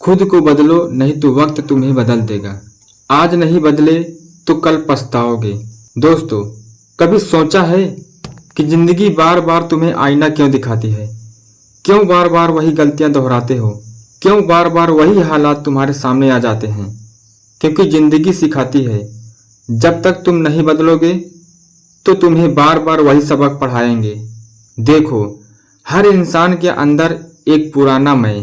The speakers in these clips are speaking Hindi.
खुद को बदलो, नहीं तो वक्त तुम्हें बदल देगा। आज नहीं बदले तो कल पछताओगे। दोस्तों, कभी सोचा है कि जिंदगी बार बार तुम्हें आईना क्यों दिखाती है? क्यों बार बार वही गलतियां दोहराते हो? क्यों बार बार वही हालात तुम्हारे सामने आ जाते हैं? क्योंकि जिंदगी सिखाती है, जब तक तुम नहीं बदलोगे तो तुम्हें बार बार वही सबक पढ़ाएंगे। देखो, हर इंसान के अंदर एक पुराना मैं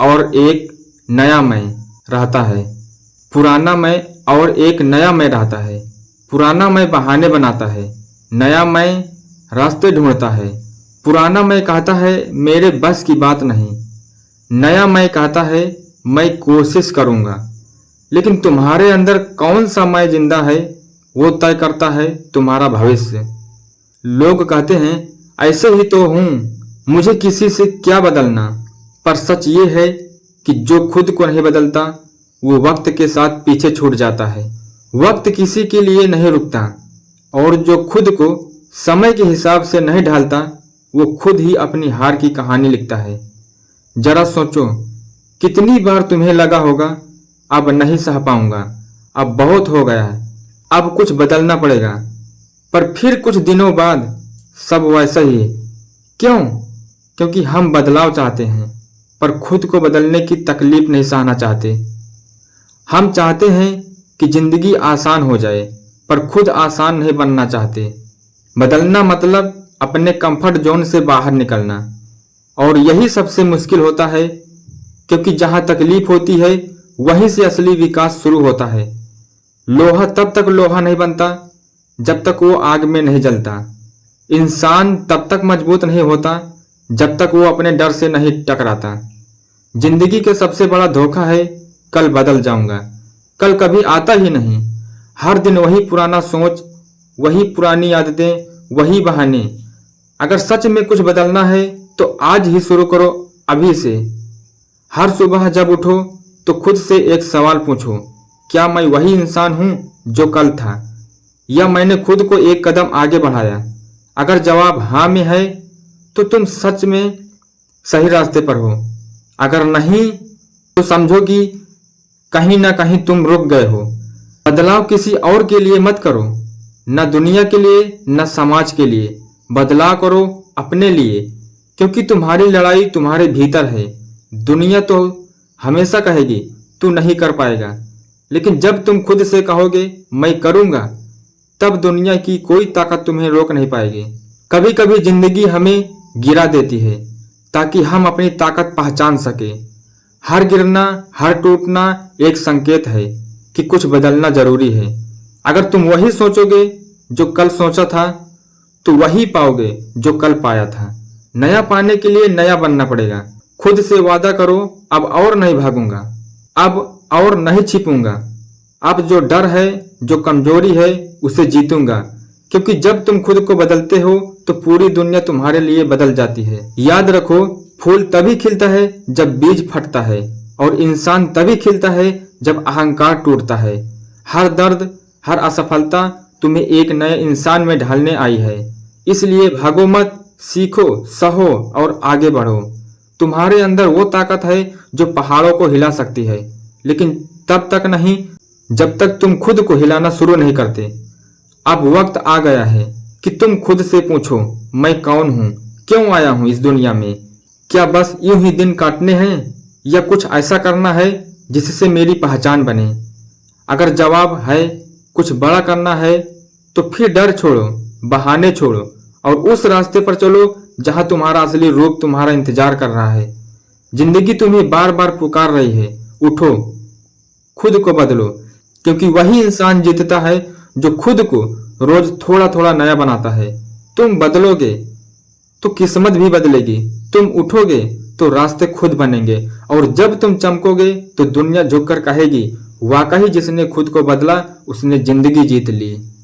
और एक नया मैं रहता है। पुराना मैं और एक नया मैं रहता है। पुराना मैं बहाने बनाता है, नया मैं रास्ते ढूंढता है। पुराना मैं कहता है मेरे बस की बात नहीं, नया मैं कहता है मैं कोशिश करूंगा। लेकिन तुम्हारे अंदर कौन सा मैं जिंदा है, वो तय करता है तुम्हारा भविष्य। लोग कहते हैं ऐसे ही तो हूं, मुझे किसी से क्या बदलना। पर सच ये है कि जो खुद को नहीं बदलता वो वक्त के साथ पीछे छूट जाता है। वक्त किसी के लिए नहीं रुकता, और जो खुद को समय के हिसाब से नहीं ढालता वो खुद ही अपनी हार की कहानी लिखता है। जरा सोचो, कितनी बार तुम्हें लगा होगा अब नहीं सह पाऊंगा, अब बहुत हो गया है, अब कुछ बदलना पड़ेगा। पर फिर कुछ दिनों बाद सब वैसा ही। क्यों? क्योंकि हम बदलाव चाहते हैं, पर खुद को बदलने की तकलीफ नहीं सहना चाहते। हम चाहते हैं कि जिंदगी आसान हो जाए, पर खुद आसान नहीं बनना चाहते। बदलना मतलब अपने कंफर्ट जोन से बाहर निकलना, और यही सबसे मुश्किल होता है, क्योंकि जहां तकलीफ होती है वहीं से असली विकास शुरू होता है। लोहा तब तक लोहा नहीं बनता जब तक वो आग में नहीं जलता। इंसान तब तक मजबूत नहीं होता जब तक वो अपने डर से नहीं टकराता। जिंदगी का सबसे बड़ा धोखा है कल बदल जाऊंगा। कल कभी आता ही नहीं। हर दिन वही पुराना सोच, वही पुरानी आदतें, वही बहाने। अगर सच में कुछ बदलना है तो आज ही शुरू करो, अभी से। हर सुबह जब उठो तो खुद से एक सवाल पूछो, क्या मैं वही इंसान हूं जो कल था, या मैंने खुद को एक कदम आगे बढ़ाया? अगर जवाब हाँ में है तो तुम सच में सही रास्ते पर हो। अगर नहीं तो समझो कि कहीं ना कहीं तुम रुक गए हो। बदलाव किसी और के लिए मत करो, न दुनिया के लिए न समाज के लिए। बदलाव करो अपने लिए, क्योंकि तुम्हारी लड़ाई तुम्हारे भीतर है। दुनिया तो हमेशा कहेगी तू नहीं कर पाएगा, लेकिन जब तुम खुद से कहोगे मैं करूंगा, तब दुनिया की कोई ताकत तुम्हें रोक नहीं पाएगी। कभी कभी जिंदगी हमें गिरा देती है ताकि हम अपनी ताकत पहचान सके। हर गिरना, हर टूटना एक संकेत है कि कुछ बदलना जरूरी है। अगर तुम वही सोचोगे जो कल सोचा था, तो वही पाओगे जो कल पाया था। नया पाने के लिए नया बनना पड़ेगा। खुद से वादा करो, अब और नहीं भागूंगा, अब और नहीं छिपूंगा। अब जो डर है, जो कमजोरी है, उसे जीतूंगा। क्योंकि जब तुम खुद को बदलते हो तो पूरी दुनिया तुम्हारे लिए बदल जाती है। याद रखो, फूल तभी खिलता है जब बीज फटता है, और इंसान तभी खिलता है जब अहंकार टूटता है। हर दर्द, हर असफलता तुम्हें एक नए इंसान में ढालने आई है। इसलिए भागो मत, सीखो, सहो और आगे बढ़ो। तुम्हारे अंदर वो ताकत है जो पहाड़ों को हिला सकती है, लेकिन तब तक नहीं जब तक तुम खुद को हिलाना शुरू नहीं करते। अब वक्त आ गया है कि तुम खुद से पूछो, मैं कौन हूँ, क्यों आया हूँ इस दुनिया में? क्या बस यूं ही दिन काटने हैं, या कुछ ऐसा करना है जिससे मेरी पहचान बने? अगर जवाब है कुछ बड़ा करना है, तो फिर डर छोड़ो, बहाने छोड़ो, और उस रास्ते पर चलो जहां तुम्हारा असली रूप तुम्हारा इंतजार कर रहा है। जिंदगी तुम्हें बार बार पुकार रही है, उठो, खुद को बदलो, क्योंकि वही इंसान जीतता है जो खुद को रोज थोड़ा थोड़ा नया बनाता है। तुम बदलोगे तो किस्मत भी बदलेगी, तुम उठोगे तो रास्ते खुद बनेंगे, और जब तुम चमकोगे तो दुनिया झुककर कहेगी वाकई जिसने खुद को बदला उसने जिंदगी जीत ली।